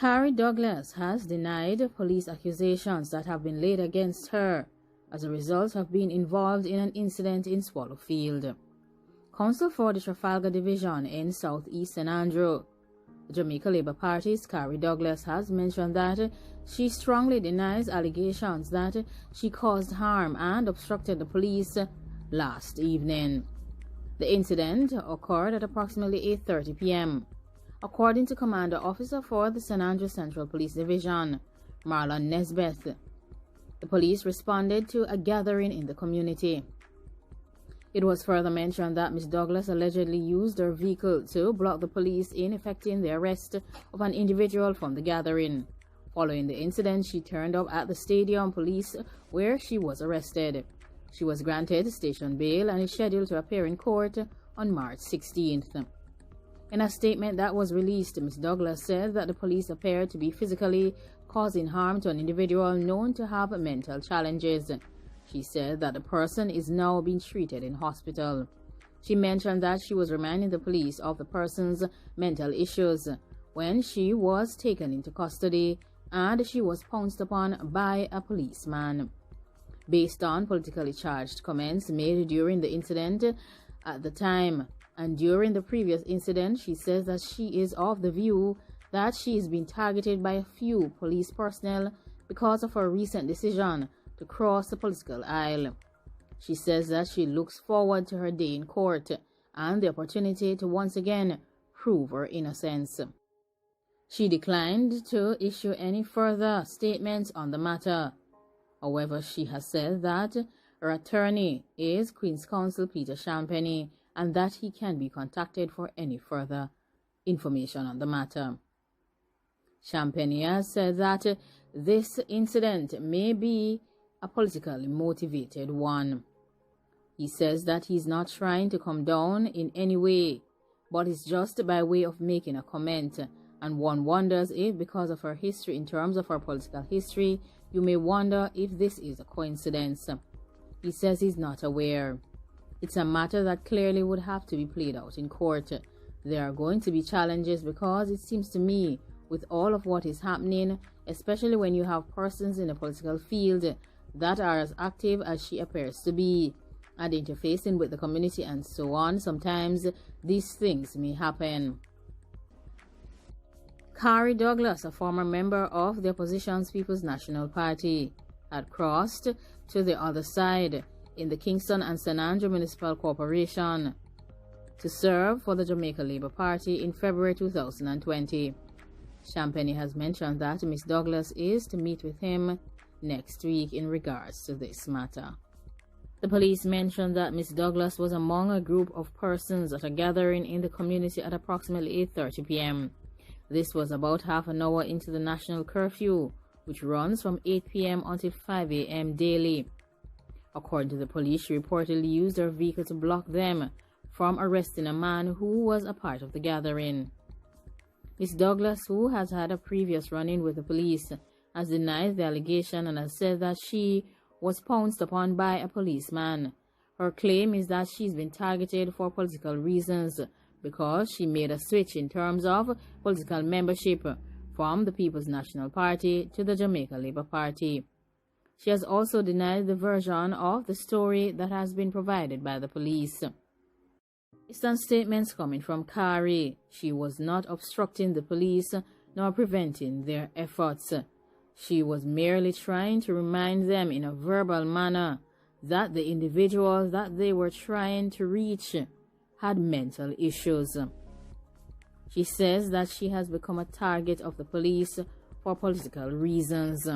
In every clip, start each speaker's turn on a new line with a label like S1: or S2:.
S1: Carrie Douglas has denied police accusations that have been laid against her as a result of being involved in an incident in Swallowfield. Counsel for the Trafalgar Division in Southeast St. Andrew, the Jamaica Labour Party's Carrie Douglas, has mentioned that she strongly denies allegations that she caused harm and obstructed the police last evening. The incident occurred at approximately 8:30 p.m. According to Commander Officer for the St. Andrew Central Police Division, Marlon Nesbeth, the police responded to a gathering in the community. It was further mentioned that Ms. Douglas allegedly used her vehicle to block the police in effecting the arrest of an individual from the gathering. Following the incident, she turned up at the Stadium Police where she was arrested. She was granted station bail and is scheduled to appear in court on March 16th. In a statement that was released, Ms. Douglas said that the police appeared to be physically causing harm to an individual known to have mental challenges. She said that the person is now being treated in hospital. She mentioned that she was reminding the police of the person's mental issues when she was taken into custody and she was pounced upon by a policeman. Based on politically charged comments made during the incident at the time and during the previous incident, she says that she is of the view that she is being targeted by a few police personnel because of her recent decision to cross the political aisle. She says that she looks forward to her day in court and the opportunity to once again prove her innocence. She declined to issue any further statements on the matter. However, she has said that her attorney is Queen's Counsel Peter Champagny and that he can be contacted for any further information on the matter. Champagny has said that this incident may be a politically motivated one. He says that he's not trying to come down in any way, but it's just by way of making a comment, and one wonders if, because of her history in terms of her political history, you may wonder if this is a coincidence. He says he's not aware. It's a matter that clearly would have to be played out in court. There are going to be challenges because it seems to me, with all of what is happening, especially when you have persons in the political field that are as active as she appears to be, and interfacing with the community and so on, sometimes these things may happen. Carrie Douglas, a former member of the opposition's People's National Party, had crossed to the other side in the Kingston and St. Andrew Municipal Corporation to serve for the Jamaica Labour Party in February 2020. Champagny has mentioned that Ms. Douglas is to meet with him next week in regards to this matter. The police mentioned that Ms. Douglas was among a group of persons at a gathering in the community at approximately 8:30 p.m. This was about half an hour into the national curfew, which runs from 8 p.m. until 5 a.m. daily. According to the police, she reportedly used her vehicle to block them from arresting a man who was a part of the gathering. Ms. Douglas, who has had a previous run-in with the police, has denied the allegation and has said that she was pounced upon by a policeman. Her claim is that she's been targeted for political reasons because she made a switch in terms of political membership from the People's National Party to the Jamaica Labour Party. She has also denied the version of the story that has been provided by the police. Based on statements coming from Carrie, she was not obstructing the police nor preventing their efforts. She was merely trying to remind them in a verbal manner that the individual that they were trying to reach had mental issues. She says that she has become a target of the police for political reasons.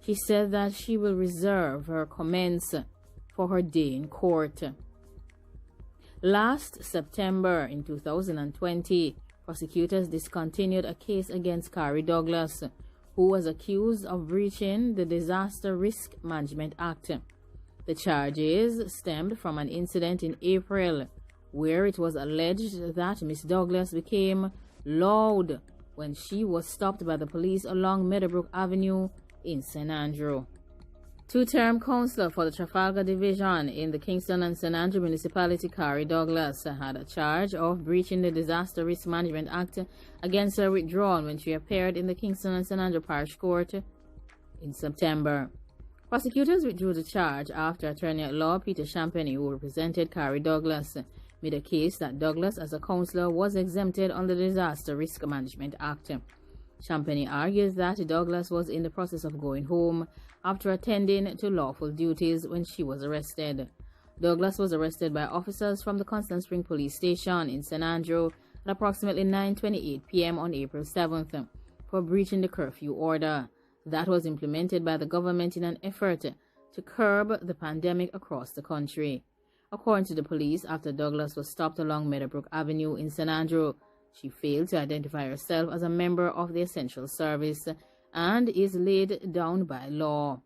S1: She said that she will reserve her comments for her day in court. Last September in 2020, prosecutors discontinued a case against Carrie Douglas, who was accused of breaching the Disaster Risk Management Act. The charges stemmed from an incident in April where it was alleged that Ms. Douglas became loud when she was stopped by the police along Meadowbrook Avenue in St. Andrew. Two-term councillor for the Trafalgar Division in the Kingston and St Andrew Municipality, Carrie Douglas, had a charge of breaching the Disaster Risk Management Act against her withdrawn when she appeared in the Kingston and St Andrew Parish Court in September. Prosecutors withdrew the charge after Attorney-at-Law Peter Champagny, who represented Carrie Douglas, made a case that Douglas, as a councillor, was exempted under the Disaster Risk Management Act. Champagny argues that Douglas was in the process of going home after attending to lawful duties when she was arrested. Douglas was arrested by officers from the Constant Spring Police Station in St Andrew at approximately 9:28 p.m. on April 7th for breaching the curfew order that was implemented by the government in an effort to curb the pandemic across the country. According to the police, after Douglas was stopped along Meadowbrook Avenue in St Andrew, she failed to identify herself as a member of the essential service and is laid down by law.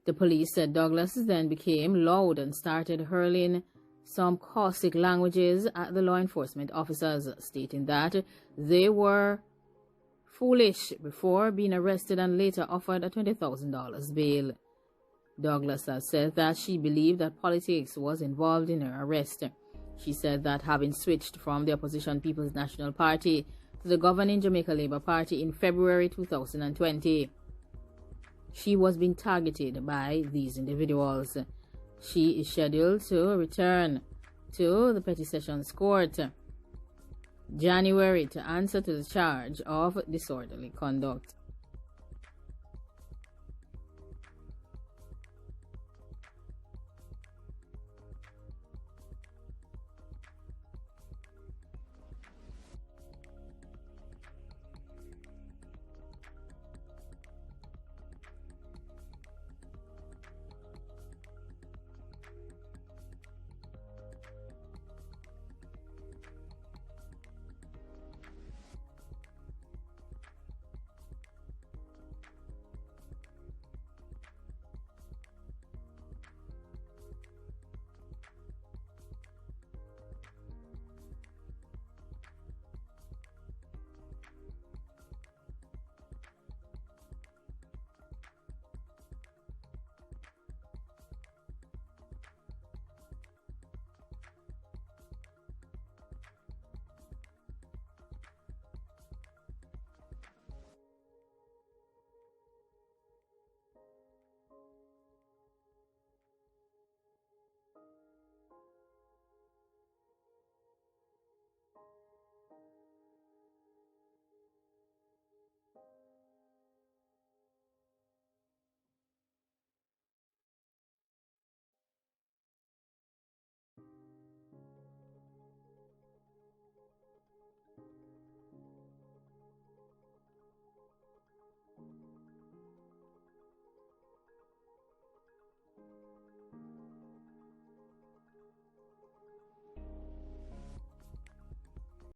S1: The police said Douglas then became loud and started hurling some caustic languages at the law enforcement officers, stating that they were foolish before being arrested and later offered a $20,000 bail. Douglas has said that she believed that politics was involved in her arrest. She said that having switched from the opposition People's National Party to the governing Jamaica Labour Party in February 2020, she was being targeted by these individuals. She is scheduled to return to the Petty Sessions Court January to answer to the charge of disorderly conduct.